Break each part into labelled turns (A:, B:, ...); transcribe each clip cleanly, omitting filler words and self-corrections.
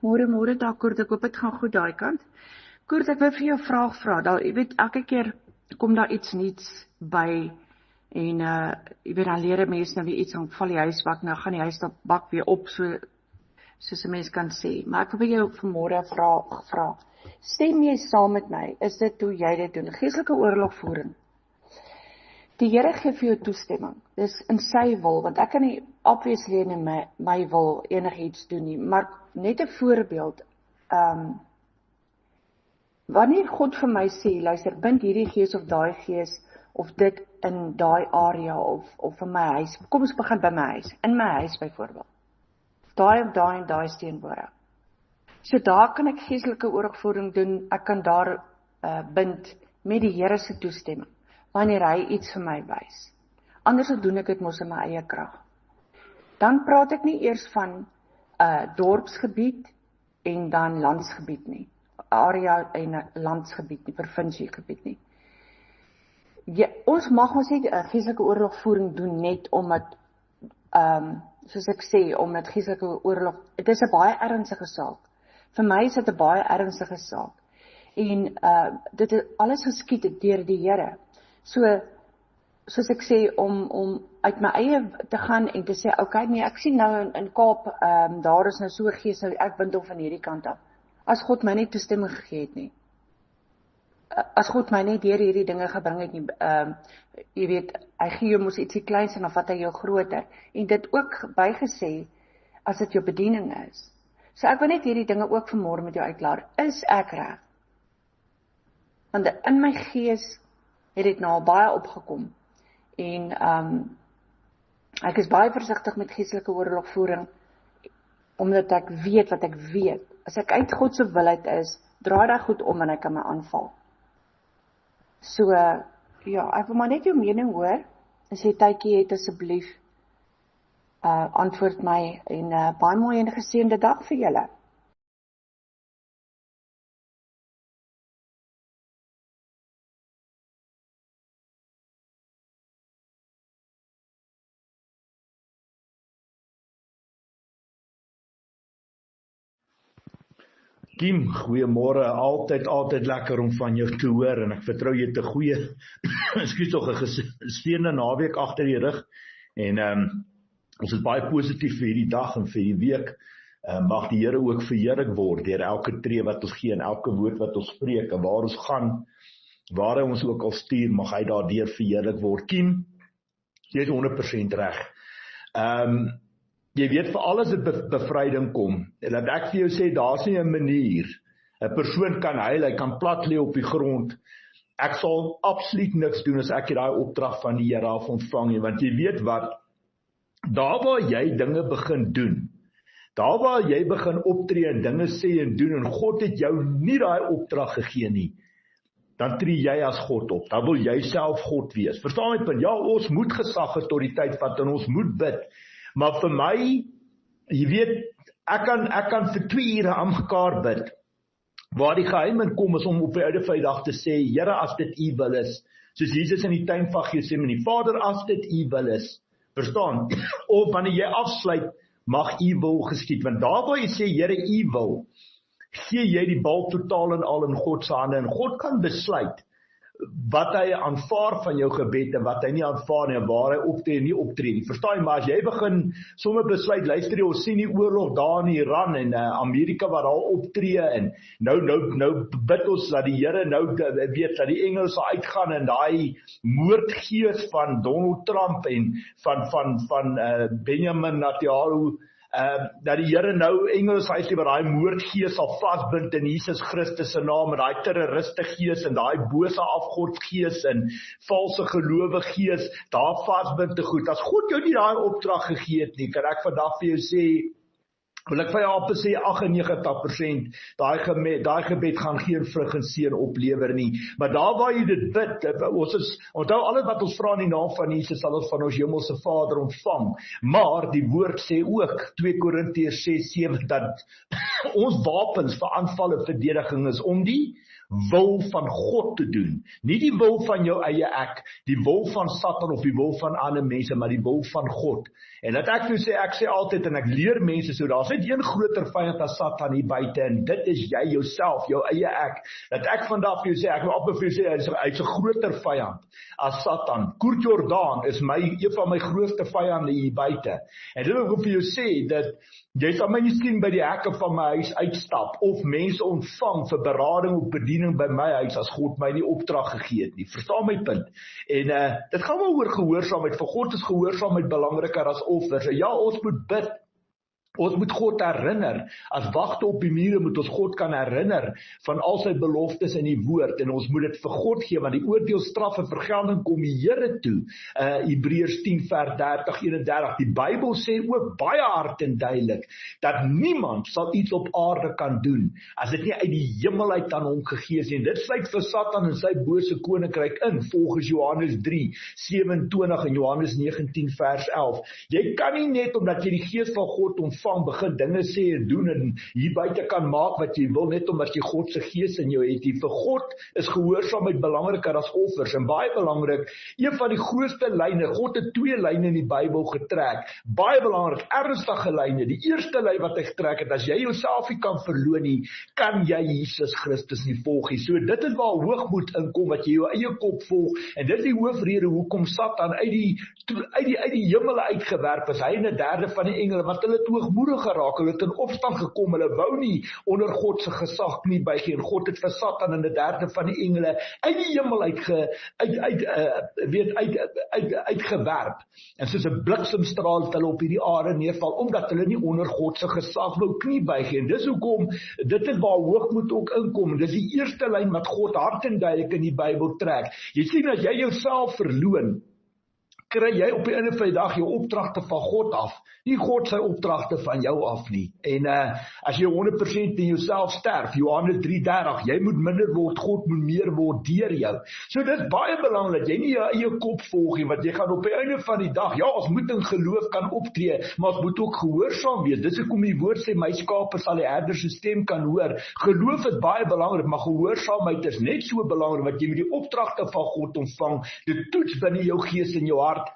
A: Môre daar, Koert, ek hoop het gaan goed daai kant. Koert, ek wil vir jou 'n vraag vra. Daar, jy weet, elke keer kom daar iets nuuts by en jy weet, dan leer mense nou weer iets, dan val die huisbak, nou gaan die huisbak weer op, soos 'n mens kan sê. Maar ek wil jou vanmôre 'n vraag vra. Stem jy saam met my? Is dit hoe jy dit doen? Geestelike oorlogvoering. Die Here gee vir jou toestemming. Dis in sy wil, want ek kan nie obviously in my wil enigiets doen nie, maar net 'n voorbeeld. Wanneer God vir my sê, luister, bind hierdie gees of daai gees of dit in daai area of in my huis. Kom ons begin by my huis. In my huis byvoorbeeld. Daai of daai en daai steenbore. So daar kan ek geestelike oorlogvoering doen. Ek kan daar bind met die Here se toestemming, wanneer hy iets vir my wys. Anders doen ek dit mos in my eie krag. Dan praat ek nie eers van dorpsgebied en dan landsgebied nie. Area en landsgebied nie, provinsiegebied nie. Ja, ons mag ons nie geestelike oorlogvoering doen net omdat, soos ek sê, omdat geestelike oorlog, dit is 'n baie ernstige saak. Vir my is dit 'n baie ernstige saak. En dit is alles geskied deur die Here. Soos ek sê, om uit my eie te gaan en te sê, okay, nee, ek sien nou in Kaap, daar is nou so 'n gees, nou ek bind hom van hierdie kant af. As God my nie toestemming gegee het nie. As God my nie deur hierdie dinge gebring het nie, jy weet, hy gee jou mos ietsie kleins en dan vat hy jou groter. En dit ook bygesê, as dit jou bediening is. So ek wil net hierdie dinge ook vanmôre met jou uitklaar. Is ek reg? Want in my gees het dit nou al baie opgekom. En ek is baie versigtig met geestelike oorlogvoering, omdat ek weet wat ek weet. As ek uit God se wil uit is, draai daai goed om en hy kan my aanval. So, ja, ek wil maar net jou mening hoor. As jy tydjie het, asseblief, antwoord my en baie mooi en geseënde dag vir julle.
B: Kim, goeiemôre, altyd lekker om van jou te hoor en ek vertrou jy het 'n goeie, ekskuus tog 'n geseënde naweek agter die rug en ons is baie positief vir hierdie dag en vir die week. Mag die Here ook verheerlik word deur elke tree wat ons gee en elke woord wat ons spreek en waar ons gaan, waar hy ons ook al stuur, mag hy daardeur verheerlik word. Kim, jy is 100% reg. Jy weet, vir alles het bevryding kom. En dat ek vir jou sê, daar's nie 'n manier. 'n Persoon kan huil, hy kan plat lê op die grond. Ek sal absoluut niks doen as ek daai opdrag van die Here af ontvang nie, want jy weet wat, daar waar jy dinge begin doen, daar waar jy begin optree en dinge sê en doen, en God het jou nie daai opdrag gegee nie, dan tree jy as God op, dan wil jy self God wees. Verstaan my punt? Ja, ons moet gesag autoriteit vat en ons moet bid. Maar vir my, jy weet, ek kan vir 2 ure aan mekaar bid. Waar die geheim in kom is om op die oude vrydag te sê, Here, as dit U wil is, soos Jesus in die tuin van Getsemane, Vader, as dit U wil is, verstaan? Of wanneer jy afsluit, mag U wil geskied, want daar waar jy sê, Here, U wil, gee jy die bal totaal en al in God se hande, en God kan besluit wat hy aanvaar van jou gebed en wat hy nie aanvaar nie, en waar hy optree en nie optree nie. Verstaan jy, maar as jy begin sommer besluit, luister jy, ons sien die oorlog daar in Iran en Amerika wat daar optree en nou bid ons dat die Here nou weet dat die Engelse uitgaan en daai moordgees van Donald Trump en van Benjamin Netanyahu, dat die Here nou Engels hy sê, maar daai moordgees sal vasbind in Jesus Christus se naam, en daai terroriste gees en daai bose afgodsgees en valse gelowe gees daar vasbind te goed. As God jou nie daai opdrag gegee het nie, kan ek vandag vir jou sê, wil ek vir jou amper sê 98% daai gebed gaan geen vrug en seën oplewer nie. Maar daar waar jy dit bid, onthou alles wat ons vra in die naam van Jesus sal ons van ons hemelse Vader ontvang. Maar die woord sê ook 2 Korintiërs 6:7 dat ons wapens vir aanval en verdediging is om die wil van God te doen. Nie die wil van jou eie ek, die wil van Satan of die wil van ander mense, maar die wil van God. En dat ek sê altyd, en ek leer mense so, daar is net een groter vyand as Satan hier buite, en dit is jy jouself, jou eie ek. Dat ek vandag vir jou sê, ek wil op vir jou sê, hy's 'n groter vyand as Satan. Kurt Jordaan is een van my grootste vyande hier buite. En dit wil ek vir jou sê, dat jy sal my miskien by die hekke van my huis uitstap, of mense ontvang vir berading of bediening by my huis, as God my nie opdrag gegee het nie. Verstaan my punt? En dit gaan wel oor gehoorsaamheid. Vir God is gehoorsaamheid belangriker as offers. En ja, ons moet bid. Ons moet God herinner, as wagte op die mure moet ons God kan herinner van al sy beloftes in die woord, en ons moet dit vir God gee, want die oordeelstraf en vergelding kom die Here toe. Hebreërs 10 vers 30-31, die Bybel sê ook baie hard en duidelik, dat niemand sal iets op aarde kan doen, as dit nie uit die hemel uit aan hom gegee is, en dit sluit vir Satan en sy bose koninkryk in, volgens Johannes 3:27 en Johannes 19 vers 11. Jy kan nie net omdat jy die gees van God begin dinge sê en doen en hier buite kan maak wat jy wil, net omdat jy God se gees in jou het. Vir God is gehoorsaamheid belangriker as offers, en baie belangrik, een van die grootste lyne, God het 2 lyne in die Bybel getrek, baie belangrik, ernstige lyne. Die eerste lyn wat hy getrek het, as jy jouself nie kan verloon nie, kan jy Jesus Christus nie volg nie. So dit is waar hoogmoed inkom, wat jy jou eie kop volg, en dit is die hoofrede hoekom Satan uit die hemele uitgewerp is, hy en 'n derde van die engele, wat hulle hoogmoedig geraak, hulle het in opstand gekom, hulle wou nie onder God se gesag knie buig nie, en God het vir Satan en 'n derde van die engele uit die hemel uitgewerp, en soos 'n bliksemstraal het hulle op hierdie aarde neerval, omdat hulle nie onder God se gesag wou knie buig nie. En dis hoekom, dit is waar hoogmoed ook inkom, en dis die eerste lyn wat God hard en duidelik in die Bybel trek. Jy sien, as jy jouself verloon, kry jy op die einde van die dag jou opdragte van God af, nie God sy opdragte van jou af nie. En as jy 100% in jouself sterf, Johannes 3:30, jy moet minder word, God moet meer word deur jou. So dit is baie belangrik, jy nie jou eie kop volg nie, want jy gaan op die einde van die dag, ja, ons moet in geloof kan optree, maar ons moet ook gehoorsaam wees. Dis hoekom die woord sê, my skape sal die herder se stem kan hoor. Geloof is baie belangrik, maar gehoorsaamheid is net so belangrik, want jy moet die opdragte van God ontvang, dit toets binne jou gees en jou hart.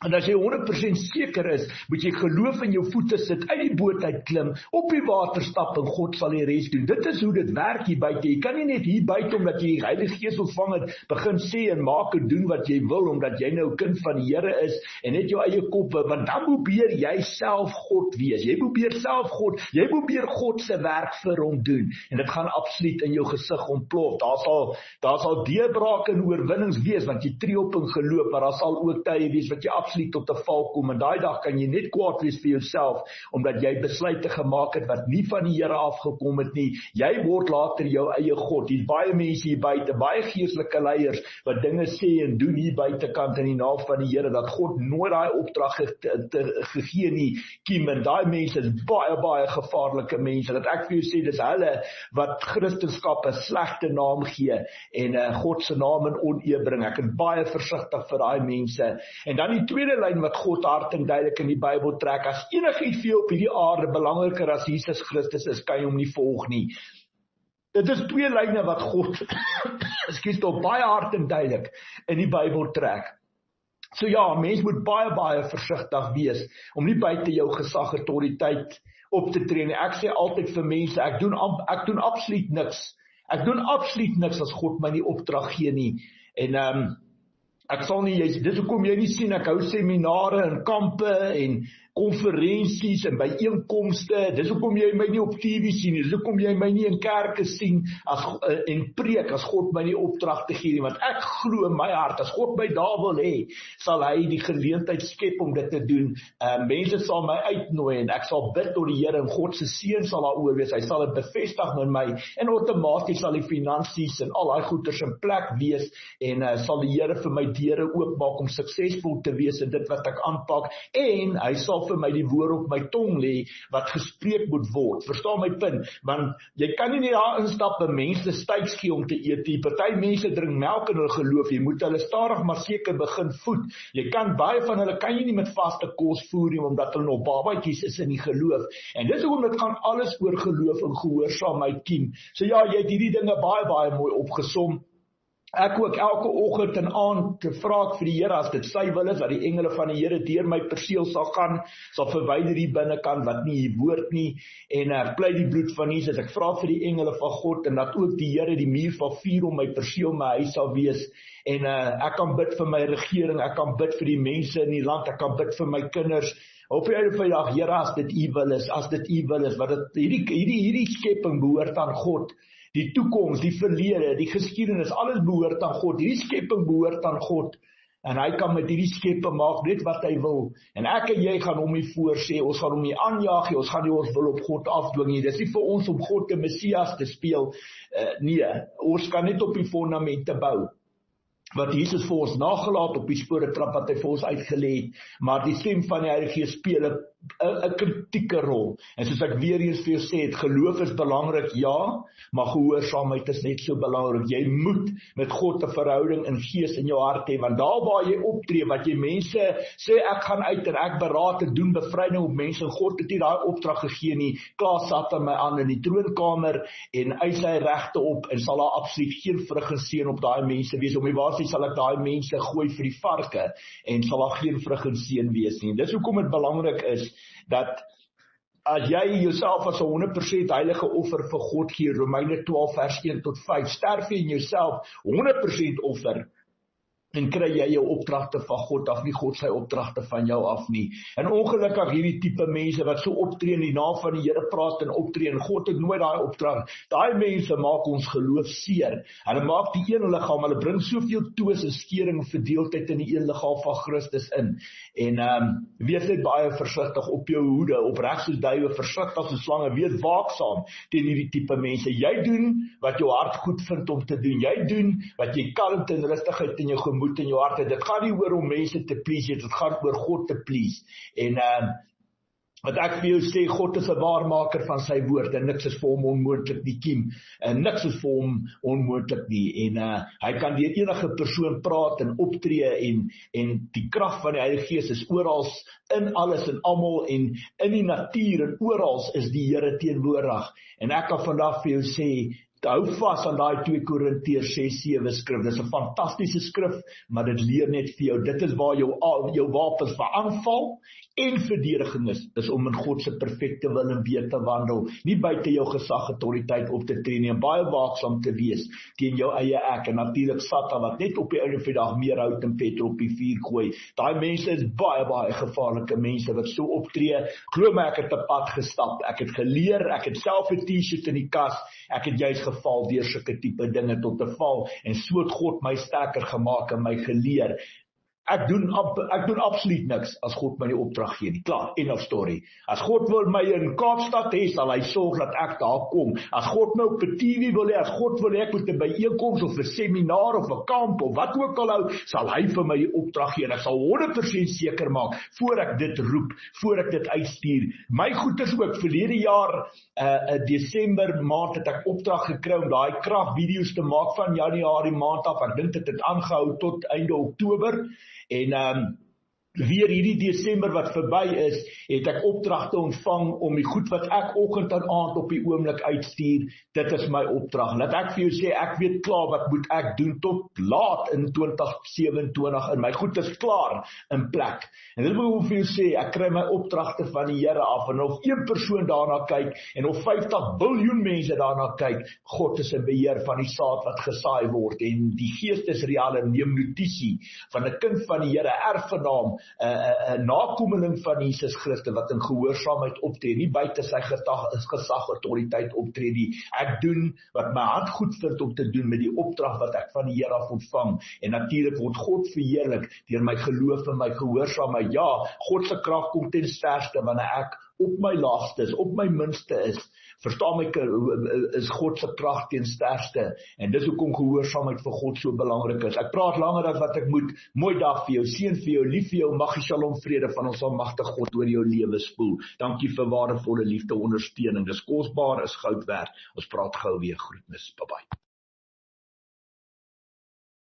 B: En as jy 100% seker is, moet jy geloof in jou voete sit, uit die boot uit klim, op die water stap, en God sal die res doen. Dit is hoe dit werk hier buite. Jy kan nie net hier buite, omdat jy die Heilige Gees ontvang het, begin sê en maak en doen wat jy wil, omdat jy nou kind van die Here is, en net jou eie kop, want dan probeer jy self God wees. Jy probeer God se werk vir hom doen, en dit gaan absoluut in jou gesig ontplof. Daar sal deurbrake en oorwinnings wees, want jy tree op in geloof, maar daar sal ook tye wees wat jy absoluut tot 'n val kom, en daai dag kan jy net kwaad wees vir jouself, omdat jy besluite gemaak het wat nie van die Here afgekom het nie. Jy word later jou eie God. Hier's baie mense hier buite, baie geestelike leiers, wat dinge sê en doen hier buitekant in die naam van die Here, dat God nooit daai opdrag gegee nie, kiem, en daai mense is baie gevaarlike mense, dat ek vir jou sê, dis hulle wat Christendom 'n slegte naam gee, en God se naam in oneer bring. Ek is baie versigtig vir daai mense. En dan die tweede lyn wat God hard en duidelik in die Bybel trek, as enigiets vir jou op hierdie aarde belangriker as Jesus Christus is, kan jy hom nie volg nie. Dit is 2 lyne wat God tog baie hard en duidelik in die Bybel trek. So ja, mens moet baie versigtig wees, om nie buite jou gesag autoriteit op te tree nie. Ek sê altyd vir mense, ek doen absoluut niks. Ek doen absoluut niks as God my nie opdrag gee nie. En ek sal nie, dis hoekom jy nie sien, ek hou seminare en kampe en konferensies en byeenkomste, dis hoekom jy my nie op TV sien, dis hoekom jy my nie in kerke sien en preek as God my nie opdragte gee nie, want ek glo in my hart, as God my daar wil hê, sal hy die geleentheid skep om dit te doen. Mense sal my uitnooi en ek sal bid tot die Here, en God se seën sal daaroor wees, hy sal dit bevestig met my, en outomaties sal die finansies en al daai goeders in plek wees, en sal die Here vir my deure oopmaak om suksesvol te wees in dit wat ek aanpak, en hy sal sal vir my die woord op my tong lê wat gespreek moet word. Verstaan my punt? Want jy kan nie daar instap en mense styks gee om te eet nie. Party mense drink melk in hulle geloof. Jy moet hulle stadig maar seker begin voed. Jy kan baie van hulle kan jy nie met vaste kos voer nie omdat hulle nog babatjies is in die geloof. En dis hoekom dit gaan alles oor geloof en gehoorsaamheid kiem. So ja, jy het hierdie dinge baie mooi opgesom. Ek ook elke oggend en aand te vra ek vir die Here as dit sy wil is dat die engele van die Here deur my perseel sal gaan, sal verwyder die binnekant wat nie hier woord nie en ek bly die bloed van Jesus. Ek vra vir die engele van God en dat ook die Here die muur van vuur om my perseel my huis sal wees. En ek kan bid vir my regering, ek kan bid vir die mense in die land, ek kan bid vir my kinders. Op die einde van die dag, Here, as dit U wil is, wat hierdie skepping behoort aan God. Die toekoms, die verlede, die geskiedenis, alles behoort aan God. Hierdie skepping behoort aan God. En hy kan met hierdie skepping maak net wat hy wil. En ek en jy gaan hom nie voorsê, ons gaan hom nie aanjaag nie, ons gaan nie ons wil op God afdwing nie. Dis nie vir ons om God 'n Messias te speel. Nee, ons kan net op die fondamente bou. Wat Jesus vir ons nagelaat op die sporetrap wat hy vir ons uitgelê het. Maar die stem van die Heilige Gees speel 'n kritieke rol. En soos ek weer eens vir jou sê, het geloof is belangrik, ja, maar gehoorsaamheid is net so belangrik. Jy moet met God 'n verhouding in gees in jou hart hê, want daar waar jy optree, wat jy mense sê ek gaan uit en ek beraad en doen bevryding op mense, en God het nie daai opdrag gegee nie. Klaar Satan my aan in die troonkamer en eis sy regte op en sal daar absoluut geen vrug en seën op daai mense wees. Om die waarheid sal ek daai mense gooi vir die varke en sal daar geen vrug en seën wees nie. Dis hoekom dit belangrik is dat as jy jouself as 'n 100% heilige offer vir God gee, Romeine 12 vers 1 tot 5, sterf jy in jouself 100% offer, en kry jy jou opdragte van God af, nie God sy opdragte van jou af nie. En ongelukkig hierdie tipe mense wat so optree in die naam van die Here praat en optree, en God het nooit daai opdrag. Daai mense maak ons geloof seer. Hulle maak die een liggaam, hulle bring soveel twis en skeuring en verdeeldheid in die een liggaam van Christus in. En wees net baie versigtig op jou hoede, opreg soos duwe, versigtig soos slange, wees waaksaam teen hierdie tipe mense. Jy doen wat jou hart goed vind om te doen. Jy doen wat jy kalmte en rustigheid in jou gemoed in jou hart. Dit gaan nie oor om mense te please, dit gaan oor God te please. En wat ek vir jou sê, God is 'n waarmaker van sy woord en niks is vir hom onmoontlik nie, Kim. En niks is vir hom onmoontlik nie. En hy kan deur enige persoon praat en optree en die krag van die Heilige Gees is oral in alles en almal en in die natuur en oral is die Here teenwoordig. En ek kan vandag vir jou sê, hou vas aan daai 2 Korintiërs 6:7 skrif. Dis 'n fantastiese skrif, maar dit leer net vir jou. Dit is waar jou wapens vir aanval en verdediging is om in God se perfekte wil en weë te wandel, nie buite jou gesag en autoriteit op te tree nie, en baie waaksaam te wees teen jou eie ek, en natuurlik Satan wat net op die einde van die dag meer hout en petrol op die vuur gooi. Daai mense is baie gevaarlike mense wat so optree. Glo my, ek het 'n pad gestap, ek het geleer, ek het self 'n T-shirt in die kas, ek het juist geval deur sulke tipe dinge tot te val, en so het God my sterker gemaak en my geleer. Ek doen absoluut niks as God my die opdrag gee nie. Klaar, end of story. As God wil my in Kaapstad hê, sal hy sorg dat ek daar kom. As God my op 'n TV wil hê, as God wil hê ek moet 'n byeenkoms of 'n seminar of 'n kamp of wat ook al hou, sal hy vir my die opdrag gee. En ek sal 100% seker maak voor ek dit roep, voor ek dit uitstuur. My goeders ook verlede jaar Desember maand het ek opdrag gekry om daai kragvideo's te maak van Januarie maand af. Ek dink dit het aangehou tot einde Oktober. En weer hierdie Desember wat verby is, het ek opdragte ontvang om die goed wat ek oggend en aand op die oomblik uitstuur, dit is my opdrag. Laat ek vir jou sê, ek weet klaar wat moet ek doen tot laat in 2027 en my goed is klaar in plek. En dit wil ek vir jou sê, ek kry my opdragte van die Here af, en of een persoon daarna kyk, en of 50 biljoen mense daarna kyk, God is in beheer van die saad wat gesaai word, en die geestesreale neem notisie van 'n kind van die Here, erfgenaam, 'n nakomeling van Jesus Christus wat in gehoorsaamheid optree, nie buite sy gesag autoriteit optree nie. Ek doen wat my hart goed vind om te doen met die opdrag wat ek van die Here af ontvang, en natuurlik word God verheerlik deur my geloof en my gehoorsaamheid. Ja, God se krag kom ten sterkste wanneer ek op my laagste is, op my minste is, verstaan my, is God se krag teen sterkste, en dis hoekom gehoorsaamheid vir God so belangrik is. Ek praat langer as wat ek moet. Mooi dag vir jou, seën vir jou, lief vir jou, mag die Shalom vrede van ons almagtige God oor jou lewe spoel. Dankie vir waardevolle liefde, ondersteuning. Dis kosbaar, is goud werd. Ons praat gou weer. Groetnis. Bye bye.